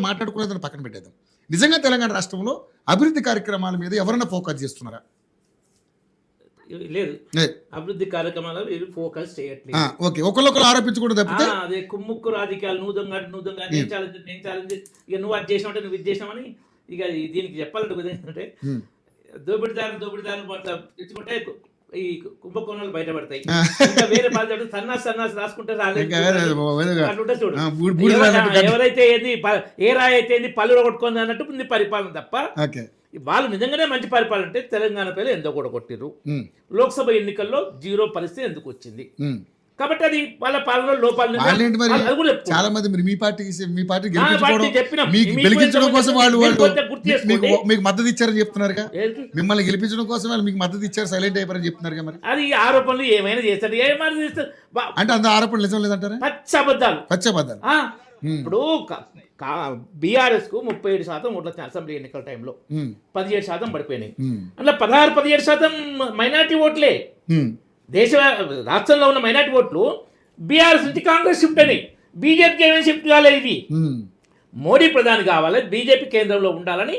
మాట్లాడుకునేదాన్ని పక్కన పెట్టేద్దాం. నిజంగా తెలంగాణ రాష్ట్రంలో అభివృద్ధి కార్యక్రమాల మీద ఎవరైనా ఫోకస్ చేస్తున్నారా? లేదు, అభివృద్ధి కార్యక్రమాలు ఫోకస్ చేయట్లేదు. ఓకే, ఒకళ్ళు ఆరోపించుకుంటూ తప్పితే అదే కుమ్ముక్కు రాజకీయాలు, నువ్వుగా నేను ఛాలెంజ్ ఇక నువ్వు అది చేసినావంటే నువ్వు ఇది చేసినామని ఇక దీనికి చెప్పాలంటే ఏంటంటే దోపిడిదారులు తెచ్చుకుంటే ఈ కుంభకోణాలు బయటపడతాయి. ఇంకా వేరే బాధ్యత సన్నాసి రాసుకుంటే ఎవరైతే ఏంది ఏ రాయి అయితే ఏంది పళ్ళు కొట్టుకుంది అన్నట్టు ఉంది పరిపాలన తప్ప వాళ్ళు నిజంగానే మంచి పరిపాలన అంటే తెలంగాణ పేరు ఎందుకు కూడా కొట్టిర్రు. లోక్సభ ఎన్నికల్లో 0 పరిస్థితి ఎందుకు వచ్చింది కాబట్టి అది వాళ్ళ పాలన లోపాలు. చాలా మంది మీ పార్టీ గెలిపించడం కోసం వాళ్ళు మీకు మద్దతు ఇచ్చారని చెప్తున్నారుగా. మిమ్మల్ని గెలిపించడం కోసం వాళ్ళు మీకు మద్దతు ఇచ్చారు, సైలెంట్ అయిపోయారని చెప్తున్నారుగా. మరి అది ఆరోపణలు ఏమైనా చేస్తారు, ఏమైనా చేస్తారు అంటే అంత ఆరోపణలు నిజం లేదంటారా? పచ్చబద్దాలు. ఇప్పుడు బీఆర్ఎస్ కు 37% ఓట్ల అసెంబ్లీ ఎన్నికల టైంలో 17% పడిపోయినాయి. అందులో 16-17% మైనార్టీ ఓట్లే. రాష్ట్రంలో ఉన్న మైనార్టీ ఓట్లు బీఆర్ఎస్ నుంచి కాంగ్రెస్ షిఫ్ట్ అయినాయి, బీజేపీకి ఏమైనా షిఫ్ట్ కాలేదు. ఇవి మోడీ ప్రధాని కావాలి, బీజేపీ కేంద్రంలో ఉండాలని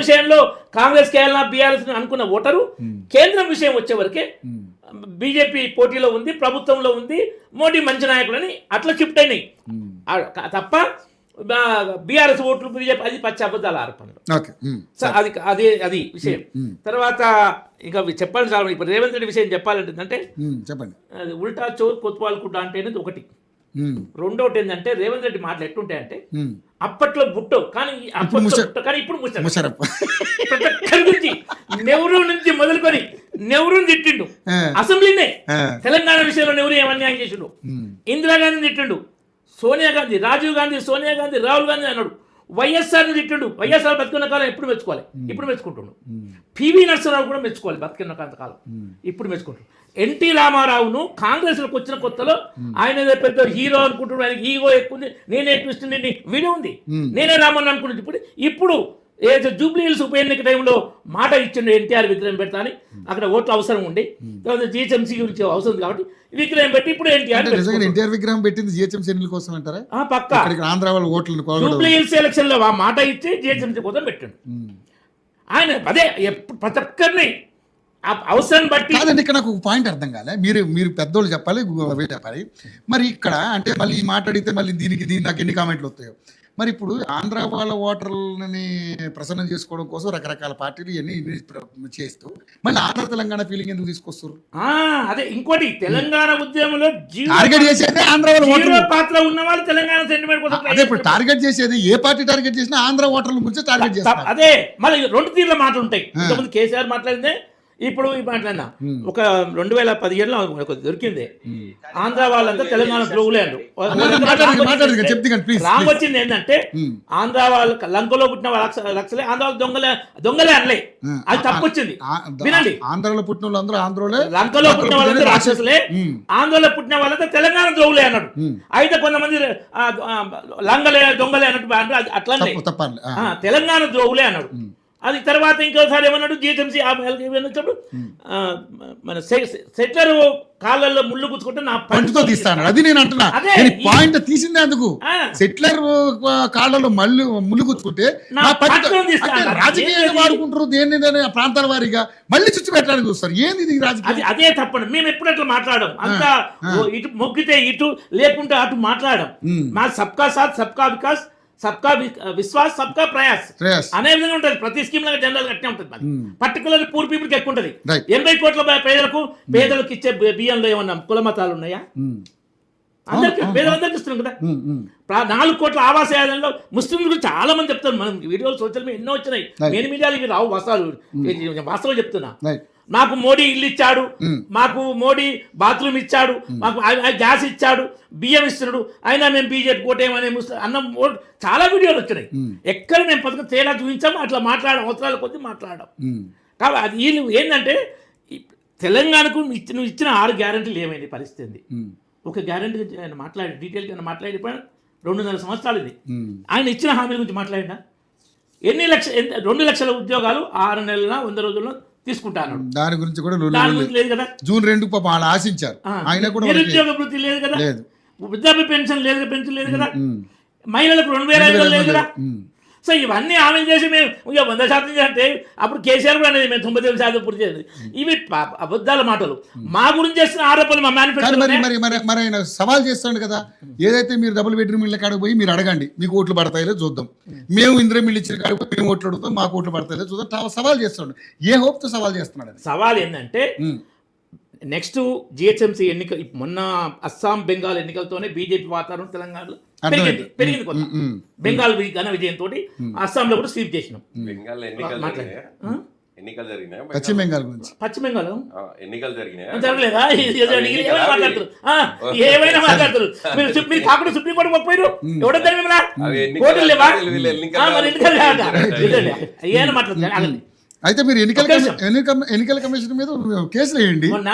విషయంలో కాంగ్రెస్ కేయాలన్నా బీఆర్ఎస్ అనుకున్న ఓటరు కేంద్రం విషయం వచ్చే వరకే బీజేపీ పోటీలో ఉంది, ప్రభుత్వంలో ఉంది, మోడీ మంచి నాయకులని అట్లా షిఫ్ట్ అయినాయి తప్ప బీఆర్ఎస్ ఓట్లు బీజేపీ అది పచ్చబద్దాల ఆరోపణలు. అది విషయం. తర్వాత ఇంకా చెప్పాలి చాలా. ఇప్పుడు రేవంత్ రెడ్డి విషయం చెప్పాలంటే చెప్పండి, అది ఉల్టా చోర్ కొత్వాల్కుంటా అంటే అనేది ఒకటి. రెండోటి ఏంటంటే రేవంత్ రెడ్డి మాటలు ఎట్టుంటాయంటే అప్పట్లో బుట్టో కానీ ఇప్పుడు ముషరఫ్ గురించి నెహ్రూ నుంచి మొదలుకొని నెహ్రూని తిట్టిండు అసెంబ్లీనే. తెలంగాణ విషయంలో నెహ్రూ ఏమన్యాయం చేసిండు, ఇందిరాగాంధీని తిట్టిండు, సోనియా గాంధీ, రాజీవ్ గాంధీ, సోనియా గాంధీ, రాహుల్ గాంధీ అన్నాడు, వైఎస్ఆర్ని తిట్టిండు. వైఎస్ఆర్ బతుకున్న కాలం ఎప్పుడు మెచ్చుకోవాలి, ఇప్పుడు మెచ్చుకుంటుండు. పివి నరసింహరావు కూడా మెచ్చుకోవాలి బతుకున్న కాలం, ఇప్పుడు మెచ్చుకుంటుండు. ఎన్టీ రామారావును కాంగ్రెస్లోకి వచ్చిన కొత్తలో ఆయన పెద్ద హీరో అనుకుంటున్నాడు, ఆయనకి ఈగో ఎక్కువ ఉంది, నేనే ట్విస్ట్ వీడియో ఉంది, నేనే రామన్ అనుకుంటుంది. ఇప్పుడు ఏదో జూబ్లీ హిల్స్ ఉప ఎన్నిక టైంలో మాట ఇచ్చిండు ఎన్టీఆర్ విగ్రహం పెడతా అని. అక్కడ ఓట్లు అవసరం ఉండి తర్వాత జిహెచ్ఎంసీ గురించి అవసరం కాబట్టి విగ్రహం పెట్టి ఇప్పుడు ఎన్టీఆర్ విగ్రహం పెట్టింది జిహెచ్ఎంసీ ఎన్నికల కోసం అంటారా? పక్కా ఆంధ్ర వాళ్ళ ఓట్లు జూబ్లీ హిల్స్ ఎలక్షన్ లో ఆ మాట ఇచ్చి జిహెచ్ఎంసీ కోసం పెట్టండు ఆయన. అదే ప్రతి ఒక్కరిని అవసరం బట్టి. ఇక్కడ నాకు పాయింట్ అర్థం కాలే, మీరు పెద్దోళ్ళు చెప్పాలి, చెప్పాలి. మరి ఇక్కడ అంటే మళ్ళీ ఈ మాట అడిగితే మళ్ళీ దీనికి నాకు ఎన్ని కామెంట్లు వస్తాయో. మరి ఇప్పుడు ఆంధ్ర వాళ్ళ ఓటర్లని ప్రసన్నం చేసుకోవడం కోసం రకరకాల పార్టీలు ఇవన్నీ చేస్తూ మళ్ళీ ఆంధ్ర తెలంగాణ ఫీలింగ్ ఎందుకు తీసుకొస్తారు? అదే ఇంకోటి, తెలంగాణ ఉద్యమంలో టార్గెట్ చేసేది ఆంధ్ర వాళ్ళ పాత్ర ఉన్న వాళ్ళు తెలంగాణ సెంటిమెంట్ కోసం. అదే ఇప్పుడు టార్గెట్ చేసేది ఏ పార్టీ టార్గెట్ చేసినా ఆంధ్ర ఓటర్ల గురించి టార్గెట్ చేస్తారు. అదే మళ్ళీ 2 తీర్ల మాటలు ఉంటాయి. ఇంతకుముందు కేసీఆర్ మాట్లాడిందే, ఇప్పుడు మాట్లాడినా ఒక 2017లో దొరికింది, ఆంధ్ర వాళ్ళంతా తెలంగాణ ద్రోగులే అంటారు. రామ్ వచ్చింది ఏంటంటే ఆంధ్ర వాళ్ళ లంకలో పుట్టిన లక్షలే, ఆంధ్ర వాళ్ళు దొంగలే అనలే, అది తప్పు వచ్చింది. వినండి, ఆంధ్రలో పుట్టిన వాళ్ళందరూ ఆంధ్రోలే, లంకలో పుట్టిన వాళ్ళంతా రాక్షసులే, ఆంధ్రలో పుట్టిన వాళ్ళంతా తెలంగాణ ద్రోగులే అన్నాడు. అయితే కొంతమంది లంగలే దొంగలే అన్నట్టు అట్లనే తెలంగాణ ద్రోగులే అన్నాడు. అది తర్వాత ఇంకోసారి ఏమన్నాడు, జిహెచ్ఎంసీ వచ్చినప్పుడు మన సెట్లర్ కాళ్ళల్లో ముళ్ళు గుచ్చుకుంటే నా పంటతో తీస్తాను. అది నేను అంటున్నా, పాయింట్ తీసిందే అందుకు. సెట్లర్ కాళ్ళలో ముళ్ళు గుచ్చుకుంటే రాజకీయంగా వాడుకుంటారు, దేన్ని ప్రాంతాల వారీగా మళ్ళీ చుచ్చు పెట్టడానికి చూస్తారు. ఏంది రాజకీయం? అదే తప్పండి. మేము ఎప్పుడు అట్లా మాట్లాడడం, అంతా ఇటు మొగ్గితే ఇటు లేకుంటే అటు మాట్లాడడం. మా సబ్కా సాత్ సబ్కా వికాస్ సబ్కా విశ్వాస్ సబ్కా ప్రయాస్ అనే విధంగా ఉంటుంది. ప్రతి స్కీమ్ లాగా జనరల్ గా అట్నే ఉంటుంది. పర్టికులర్ పూర్ పీపుల్ కి ఎక్కువ ఉంటుంది. 80 కోట్ల పేదలకు ఇచ్చే బియ్యంలో ఏమన్నా కుల మతాలు ఉన్నాయా? అందరికి పేదలందరికి ఇస్తున్నాం కదా. 4 కోట్ల ఆవాస యోజనలో ముస్లింలు గురించి చాలా మంది చెప్తారు. మనం వీడియోలు సోషల్ మీడియా ఎన్నో వచ్చినాయి, మెయిన్ మీడియాలు ఇవి రావు, వాస్తవం చెప్తున్నా. మాకు మోడీ ఇల్లు ఇచ్చాడు, మాకు మోడీ బాత్రూమ్ ఇచ్చాడు, మాకు గ్యాస్ ఇచ్చాడు, బియ్యం ఇస్తున్నాడు, అయినా మేము బీజేపీ కోటేమనే అన్నం చాలా వీడియోలు వచ్చినాయి. ఎక్కడ మేము పథకం తేడా చూపించాము, అట్లా మాట్లాడడం అవసరాల కొద్దీ మాట్లాడడం. కాబట్టి అది వీళ్ళు ఏంటంటే తెలంగాణకు నువ్వు ఇచ్చిన 6 గ్యారెంటీలు ఏమైంది పరిస్థితి? ఒక గ్యారెంటీ ఆయన మాట్లాడి డీటెయిల్గా మాట్లాడిపోయినా 2.5 సంవత్సరాలు ఇది. ఆయన ఇచ్చిన హామీల గురించి మాట్లాడినా 2 లక్షల ఉద్యోగాలు 6 నెలల 100 రోజుల్లో తీసుకుంటాను. దాని గురించి కూడా లేదు కదా. జూన్ 2 పాపం ఆశించారు ఆయన కూడా. నిరుద్యోగ వృత్తి లేదు కదా, వృద్ధాప్య పెన్షన్ లేదు కదా. మహిళలకు 2,500 లేదు కదా. సో ఇవన్నీ ఆమె చేసి మేము ఇక 100% అంటే అప్పుడు కేసీఆర్ కూడా అనేది మేము 99% పూర్తి చేయాలి. ఇవి అబద్ధాల మాటలు. మా గురించి చేసిన ఆరోపణలు మా మేనిఫెస్టో. మరి ఆయన సవాల్ చేస్తాడు కదా, ఏదైతే మీరు డబుల్ బెడ్రూమ్ ఇళ్ళ కాడికి పోయి మీరు అడగండి, మీకు ఓట్లు పడతాయిలే చూద్దాం. మేము ఇంద్రం ఇల్లు ఇచ్చిన కాడికి పోయి మేము ఓట్లు అడుగుతాం, మాకు ఓట్లు పడతాయిలే చూద్దాం. సవాల్ చేస్తాడు. ఏ హోప్తో సవాల్ చేస్తున్నాడు? సవాల్ ఏంటంటే నెక్స్ట్ జిహెచ్ఎంసీ ఎన్నిక, మొన్న అస్సాం బెంగాల్ ఎన్నికలతోనే బీజేపీ వాతావరణం తెలంగాణలో పెరిగింది కొంత. బెంగాల్ ఘన విజయంతో అస్సాంలో కూడా స్వీప్ చేసినాం. పశ్చిమ బెంగాల్ గురించి ఎన్నికలు జరగలేదా? ఏమైనా మాట్లాడుతారు, ఏమైనా మాట్లాడతారు. మీరు కాకుండా సుప్రీంకోర్టు పోయారు, ఎవడో జరిగినా కోర్టులు లేవా? మరి ఎన్నికలు ఏమైనా మాట్లాడుతున్నారు. అయితే మీరు ఎన్నికల కమిషన్ మీద కేసులు వేయండి. మొన్న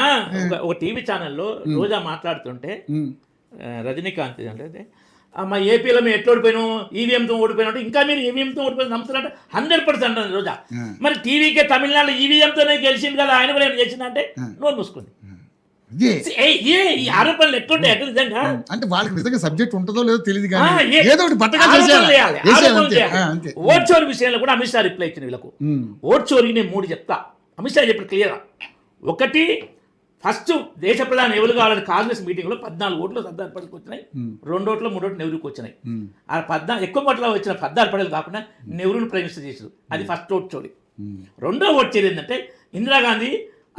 ఒక టీవీ ఛానల్లో రోజా మాట్లాడుతుంటే రజనీకాంత్ అంటే మా ఏపీలో మేము ఎట్లా ఓడిపోయినాం, ఈవీఎంతో ఓడిపోయినట్టు, ఇంకా మీరు ఈవీఎంతో ఓడిపోయిన నమ్ముతున్నట్టు 100% అంటారు రోజా. మరి టీవీకే తమిళనాడు ఈవీఎంతోనే గెలిచింది కదా, ఆయన కూడా ఏం చేసిందంటే నోరు మూసుకుంది. ఈ ఆరోపణలు ఎట్లుంటాయి ఎక్కడ నిజంగా అంటే వాళ్ళకి నిజంగా సబ్జెక్ట్ ఉంటుందో లేదో తెలియదు కానీ ఓట్ చోరీ విషయంలో కూడా అమిత్ షా రిప్లై ఇచ్చిన వీళ్ళకు. ఓట్ చోరీ నేను 3 చెప్తా. అమిత్ షా చెప్పిన క్లియర్. ఒకటి, ఫస్ట్ దేశ ప్రధాని ఎవరు కావాలని కాంగ్రెస్ మీటింగ్లో 14 ఓట్లు సర్దార్ పటేల్కి వచ్చినాయి, 2 ఓట్లు 3 ఓట్లు నెహ్రూకి వచ్చినాయి. ఆ ఎక్కువ ఓట్ల వచ్చిన సర్దార్ పటేల్ కాకుండా నెహ్రూను ప్రైమ్ మినిస్టర్ చేశారు. అది ఫస్ట్ ఓట్ చోరీ. రెండో ఓట్ చోరీ ఏంటంటే ఇందిరాగాంధీ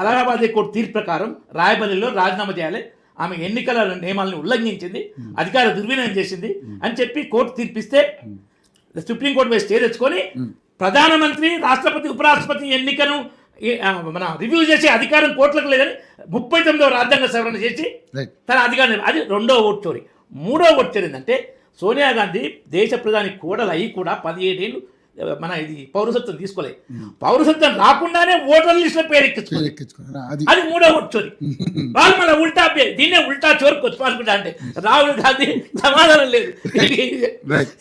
అలహాబాద్ కోర్టు తీర్పు ప్రకారం రాయబరేలీలో రాజీనామా చేయాలి, ఆమె ఎన్నికల నియమాలను ఉల్లంఘించింది, అధికార దుర్వినియోగం చేసింది అని చెప్పి కోర్టు తీర్పిస్తే సుప్రీంకోర్టు మీద స్టే తెచ్చుకొని ప్రధానమంత్రి, రాష్ట్రపతి, ఉపరాష్ట్రపతి ఎన్నికను మన రివ్యూ చేసే అధికారం కోర్టులకు లేదని 39వ రాజ్యాంగ సవరణ చేసి తన అధికారం. అది రెండో ఓటు చోరీ. మూడో ఓటు చోరీ ఏంటంటే సోనియా గాంధీ దేశ ప్రధాని కోడలు అయ్యి కూడా 17 ఏళ్ళు మన ఇది పౌరసత్వం తీసుకోలేదు. పౌరసత్వం రాకుండానే ఓటర్ లిస్ట్ లో పేరు ఎక్కించుకున్నారు. అది మూడో ఓటు చోరీ. వాళ్ళు మన ఉల్టా దీన్నే ఉల్టా చోరుకు వచ్చి అంటే రాహుల్ గాంధీ సమాధానం లేదు.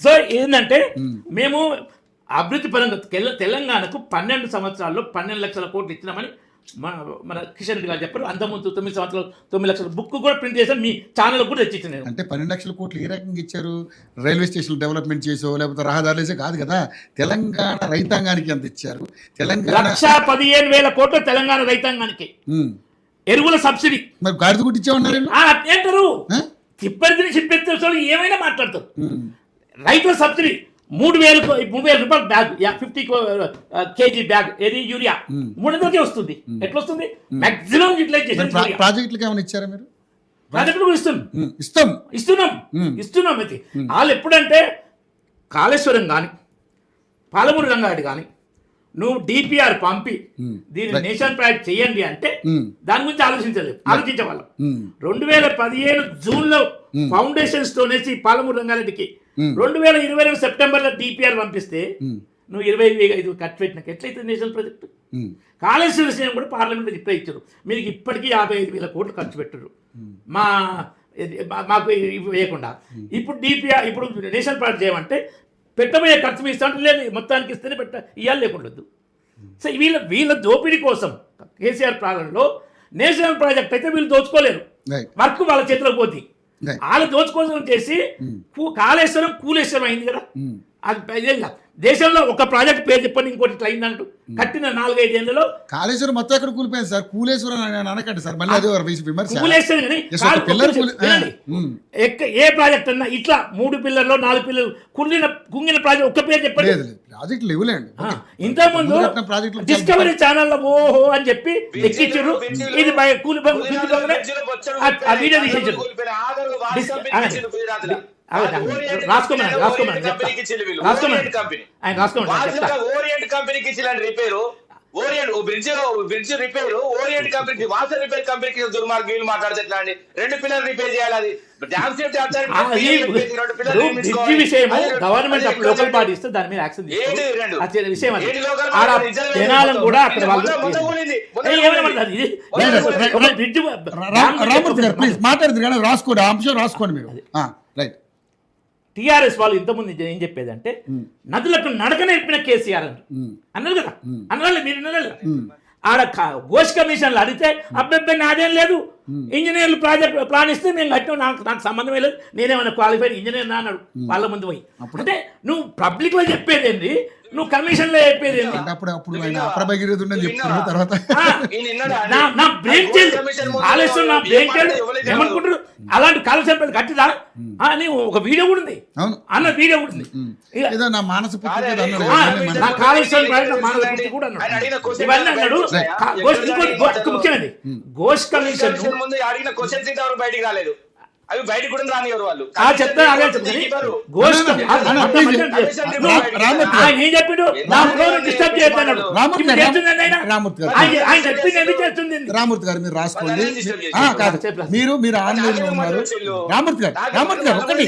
సో ఏంటంటే మేము అభివృద్ధి పరంగా తెలంగాణకు 12 సంవత్సరాల్లో 12 లక్షల కోట్లు ఇచ్చినామని మన కిషన్ రెడ్డి గారు చెప్పారు. అంతకుముందు 9 సంవత్సరాలు 9 లక్షల బుక్ కూడా ప్రింట్ చేసాం, మీ ఛానల్ కూడా తెచ్చి. అంటే 12 లక్షల కోట్లు ఏ రకంగా ఇచ్చారు? రైల్వే స్టేషన్ డెవలప్మెంట్ చేసో లేకపోతే రహదారులు వేసే కాదు కదా, తెలంగాణ రైతాంగానికి ఎంత ఇచ్చారు? తెలంగాణ 1,15,000 కోట్లు తెలంగాణ రైతాంగానికి. ఎరువుల సబ్సిడీ మరి గాడిద కూడా ఇచ్చామన్నారు. అంటారు చిప్పరిని చిప్పెత్తే ఏమైనా మాట్లాడతారు. రైతుల సబ్సిడీ 3,000 రూపాయలు బ్యాగ్, 50 kg బ్యాగ్, ఏది యూరియా 300కే వస్తుంది. ఎట్లా వస్తుంది? Maximum utilization. ప్రాజెక్టులకు ఏమైనా ఇచ్చారా మీరు? ప్రాజెక్టులు ఇస్తున్నాం. అయితే వాళ్ళు ఎప్పుడంటే కాళేశ్వరం కానీ పాలమూరు రంగారెడ్డి కానీ నువ్వు డిపిఆర్ పంపి దీన్ని నేషనల్ ప్రాజెక్ట్ చేయండి అంటే దాని గురించి ఆలోచించేవాళ్ళం. 2017 జూన్లో ఫౌండేషన్ స్టోన్ వేసి పాలమూరు రంగారెడ్డికి 2022 సెప్టెంబర్లో డిపిఆర్ పంపిస్తే నువ్వు 25 ఖర్చు పెట్టినాక ఎట్లయితే నేషనల్ ప్రాజెక్టు. కాళేశ్వర విషయం కూడా పార్లమెంట్లో రిప్లై ఇచ్చారు, మీరు ఇప్పటికీ 55,000 కోట్లు ఖర్చు పెట్టరు మాకు వేయకుండా. ఇప్పుడు డిపిఆర్ ఇప్పుడు నేషనల్ ప్రాజెక్ట్ చేయమంటే పెట్టబోయే ఖర్చు మీ ఇస్తా లేదు, మొత్తానికి ఇస్తేనే ఇవ్వాలి లేకుండదు. సో వీళ్ళ దోపిడీ కోసం కేసీఆర్ ప్రాంతంలో నేషనల్ ప్రాజెక్ట్ అయితే వీళ్ళు దోచుకోలేరు, వర్క్ వాళ్ళ చేతిలోకి పోతుంది. వాళ్ళు దోచుకోసం చేసి కాళేశ్వరం కూలేశ్వరం అయింది కదా. అది దేశంలో ఒక ప్రాజెక్ట్ పేరు చెప్పండి ఇంకోటి ఇట్లా అయిందంటూ కట్టిన 4-5 ఏళ్లలో కాళేశ్వరం మొత్తం ఎక్కడ కూలిపోయింది సార్? కూలేశ్వరం అనకండి సార్, మళ్ళీ అదే విమర్శ. ఏ ప్రాజెక్ట్ అన్నా ఇట్లా 3 పిల్లర్లో 4 పిల్లలు కుంగిన ప్రాజెక్ట్ ఒక్క పేరు చెప్పండి. ప్రాజెక్టులు ఇవ్వలేండి. ఇంతకుముందు డిస్కవరీ ఛానల్లో ఓహో అని చెప్పి ఎక్కించారు, ఇది వీడియో తీసేసారు. ఓరియంట్ కంపెనీకి ఇచ్చిన repair, bridge repair orient company, water repair కంపెనీకి దుర్మార్గం వీళ్ళు మాట్లాడితే ఎట్లా అండి? 2 పిల్లలు రిపేర్ చేయాలి. అది dam safety government local body ఇస్తే దాని మీద యాక్షన్ విషయం జనాలను కూడా అక్కడ మాట్లాడుతుంది రాసుకోండి, అంశం రాసుకోండి మీరు. రైట్. టీఆర్ఎస్ వాళ్ళు ఇంతకుముందు ఏం చెప్పేదంటే నదులకు నడక నేర్పిన కేసీఆర్ అన్నారు కదా, అన్నారు మీరు. ఆడ ఘోష్ కమిషన్లు అడిగితే అబ్బాయి నాదేం లేదు, ఇంజనీర్లు ప్రాజెక్ట్ ప్లాన్ ఇస్తే నేను కట్టిన నాకు సంబంధమే లేదు, నేనేమైనా క్వాలిఫైడ్ ఇంజనీర్ నా అన్నాడు వాళ్ళ ముందు పోయి. అంటే నువ్వు పబ్లిక్ లో చెప్పేది ఏంది, నువ్వు కమిషన్ లో చెప్పేది ఏంది? అప్పుడు ఆయన అప్రభగీరథుడు అని చెప్తున్నారు తర్వాత నా బ్రెయిన్ ఆలస్యం, నా బ్రెయిన్ ఏమనుకుంటారు అలాంటి కాలక్షేపం కట్టిదా అని ఒక వీడియో కూడా ఉంది, అన్న వీడియో కూడా ఉంది. నా మానస నా కాళేశ్వరం కూడా ఇవన్నీ అన్నాడు. ముఖ్యమైనది ఘోష్ కమిషన్ బయటికి రాలేదు, అవి బయటకు కూడా రానివారు వాళ్ళు. చెప్తాను అదే చెప్తాను. ఆయన ఏం చెప్పిండు, నా ఫ్లోర్ డిస్టర్బ్ చేస్తున్నాడు. ఆయన చెప్పింది ఎందుకు చేస్తుంది? రామూర్తి గారు మీరు రాసుకోండి. కాదు మీరు ఆన్లైన్ లో ఉన్నారు. రామూర్తి గారు ఒకటి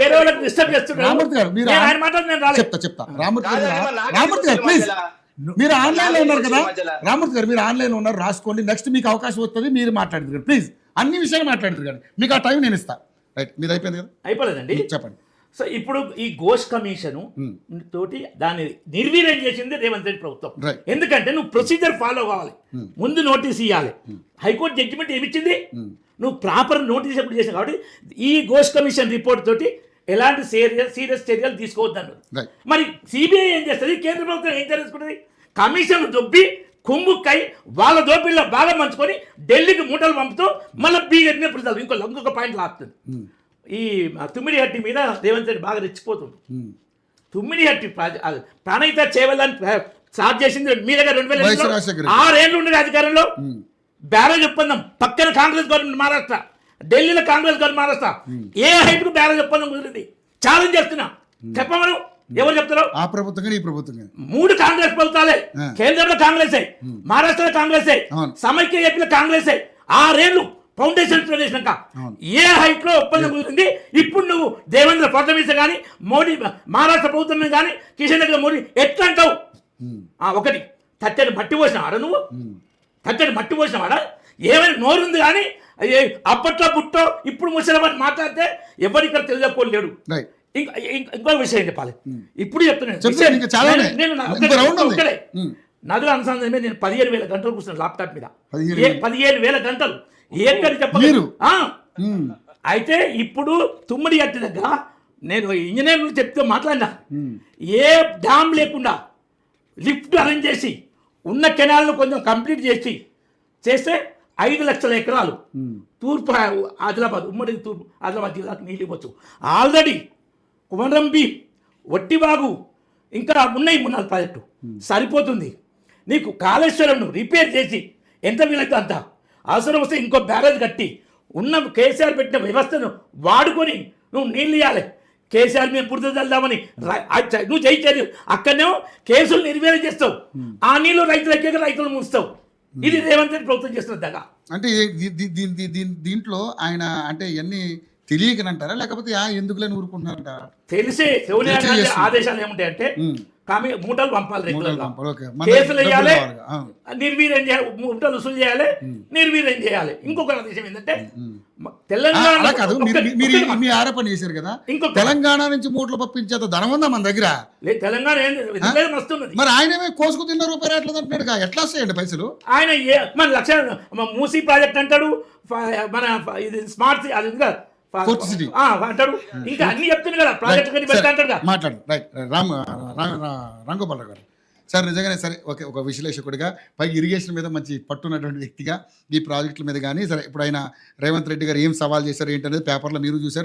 వేరే వాళ్ళకి డిస్టర్బ్ చేస్తున్నాడు. రామూర్తి గారు మీరు ఆయన మాట్లాడి నేను రాలేదు. చెప్తా రామూర్తి గారు ప్లీజ్, మీరు ఆన్లైన్ లో ఉన్నారు కదా. రామూర్తి గారు మీరు ఆన్లైన్ లో ఉన్నారు, రాసుకోండి. నెక్స్ట్ మీకు అవకాశం వస్తుంది, మీరు మాట్లాడుతున్నారు. ప్లీజ్ అన్ని విషయాలు మాట్లాడుతున్నారు కానీ మీకు ఆ టైం నేను ఇస్తా. రైట్, మీరు అయిపోయింది కదా? అయిపోలేదండి, చెప్పండి. సో ఇప్పుడు ఈ ఘోష్ కమిషన్ తోటి దాన్ని నిర్వీర్యం చేసింది రేవంత్ రెడ్డి ప్రభుత్వం. ఎందుకంటే నువ్వు ప్రొసీజర్ ఫాలో కావాలి, ముందు నోటీస్ ఇవ్వాలి. హైకోర్టు జడ్జిమెంట్ ఏమిచ్చింది, నువ్వు ప్రాపర్ నోటీస్ ఎప్పుడు చేసావు. కాబట్టి ఈ ఘోష్ కమిషన్ రిపోర్ట్ తోటి ఎలాంటి సీరియస్ చర్యలు తీసుకోవద్దన్నారు. మరి సిబిఐ ఏం చేస్తుంది, కేంద్ర ప్రభుత్వం ఏం చేసుకుంటుంది? కమిషన్ దొబ్బి కుంభుక్కై వాళ్ళ దోపిల్లో బాగా మంచుకొని ఢిల్లీకి మూటలు పంపుతూ మళ్ళీ బీజేపీ ప్రజలు ఇంకొక పాయింట్ లాగుతుంది. ఈ తుమ్మిడిహట్టి మీద రేవంత్ రెడ్డి బాగా రెచ్చిపోతుంది. తుమ్మిడిహట్టి ప్రాణహిత చేయాలని స్టార్ట్ చేసింది మీ దగ్గర 2006 ఏళ్ళు ఉండేది అధికారంలో. బ్యారేజ్ ఒప్పందం పక్కన కాంగ్రెస్ గవర్నమెంట్ మహారాష్ట్ర, ఢిల్లీలో కాంగ్రెస్ గవర్నమెంట్ మహారాష్ట్ర ఏ హైట్ కు బ్యారేజ్ ఒప్పందం కుదిరింది? ఛాలెంజ్ చేస్తున్నా, చెప్పమను. ఎవరు చెప్తారు? ఆ ప్రభుత్వం ఈ ప్రభుత్వం 3 కాంగ్రెస్ ప్రభుత్వాలే, కేంద్రంలో కాంగ్రెస్, మహారాష్ట్రలో కాంగ్రెస్, సమైక్య ఏపీలో కాంగ్రెస్. 6 ఏళ్ళు ఫౌండేషన్ చేసినాక ఏ హైట్ లో ఒప్పందం కుదిరింది? ఇప్పుడు నువ్వు దేవేంద్ర ఫడ్నవీస్ కానీ మోడీ మహారాష్ట్ర ప్రభుత్వం కానీ కిషన్ రెడ్డి మోడీ ఎట్లా అంటావు? ఒకటి తట్టని మట్టి పోసినవాడా నువ్వు? తట్టని మట్టి పోసినవాడా? ఏమైనా నోరుంది కానీ అప్పట్లో పుట్టో ఇప్పుడు ముసలమని మాట్లాడితే ఎవరు ఇక్కడ తెలియకపోలేడు. ఇంకో విషయం చెప్పాలి, ఇప్పుడు చెప్తున్నాను. నేను నదుల అనుసంధానం మీద నేను 15,000 గంటలు కూర్చున్నాను ల్యాప్టాప్ మీద. 15,000 గంటలు ఎక్కడ చెప్పలేదు. అయితే ఇప్పుడు తుమ్మిడిహట్టి దగ్గర నేను ఇంజనీర్లు చెప్తే మాట్లాడినా, ఏ డ్యామ్ లేకుండా లిఫ్ట్ అరేంజ్ చేసి ఉన్న కెనాల్ను కొంచెం కంప్లీట్ చేస్తే 5 లక్షల ఎకరాలు తూర్పు ఆదిలాబాద్, ఉమ్మడి తూర్పు ఆదిలాబాద్ జిల్లాకు నీళ్ళు ఇవ్వచ్చు. ఆల్రెడీ కుమరంబి, వట్టివాగు ఇంకా ఉన్నాయి 3-4 ప్రాజెక్టు, సరిపోతుంది. నీకు కాళేశ్వరంను రిపేర్ చేసి ఎంత వీలైతే అంత, అవసరం వస్తే ఇంకో బ్యారేజ్ కట్టి ఉన్న కేసీఆర్ పెట్టిన వ్యవస్థను వాడుకొని నువ్వు నీళ్ళు ఇవ్వాలి. కేసీఆర్ మీద బురద చల్దామని నువ్వు చేయించారు, అక్కడనేమో కేసులు నిర్వీర్యం చేస్తావు, ఆ నీళ్ళు రైతులు మూస్తావు. ఇది రేవంత్ రెడ్డి ప్రభుత్వం చేస్తున్న దగ్గర. అంటే దీంట్లో ఆయన అంటే ఇవన్నీ తెలియకనంటారా, లేకపోతే ఎందుకులేని ఊరుకుంటున్నారంటారా? తెలిసే సోనియా గాంధీ ఆదేశాలు ఏముంటాయంటే మూటలు పంపాలి, కేసులు వేయాలి, నిర్వీర్యం చేయాలి, మూటలు వసూలు చేయాలి, నిర్వీర్యం చేయాలి. ఇంకొక విషయం ఏంటంటే తెలంగాణ కాదు, మీ ఆరోపణ చేశారు కదా, తెలంగాణ నుంచి మూటలు పంపించేంత ధనం ఉందా మన దగ్గర? తెలంగాణ వస్తున్నది. మరి ఆయనమే కోసుకు తిన్న రూపాయలు ఎట్లా అంటున్నాడు, ఎట్లా వస్తాయండి పైసలు? ఆయన మన లక్ష మూసీ ప్రాజెక్ట్ అంటాడు, మన ఇది స్మార్ట్ అది అంటాడు, ఇంకా అన్ని చెప్తున్నాడు కదా ప్రాజెక్ట్ మాట్లాడు. రైట్, రాంగోపాలరావు గారు సార్, నిజంగానే సరే ఒక విశ్లేషకుడిగా పైకి ఇరిగేషన్ మీద మంచి పట్టున్నటువంటి వ్యక్తిగా ఈ ప్రాజెక్టుల మీద కానీ సరే ఇప్పుడు ఆయన రేవంత్ రెడ్డి గారు ఏం సవాల్ చేశారు ఏంటనేది పేపర్లో మీరు చూశారు.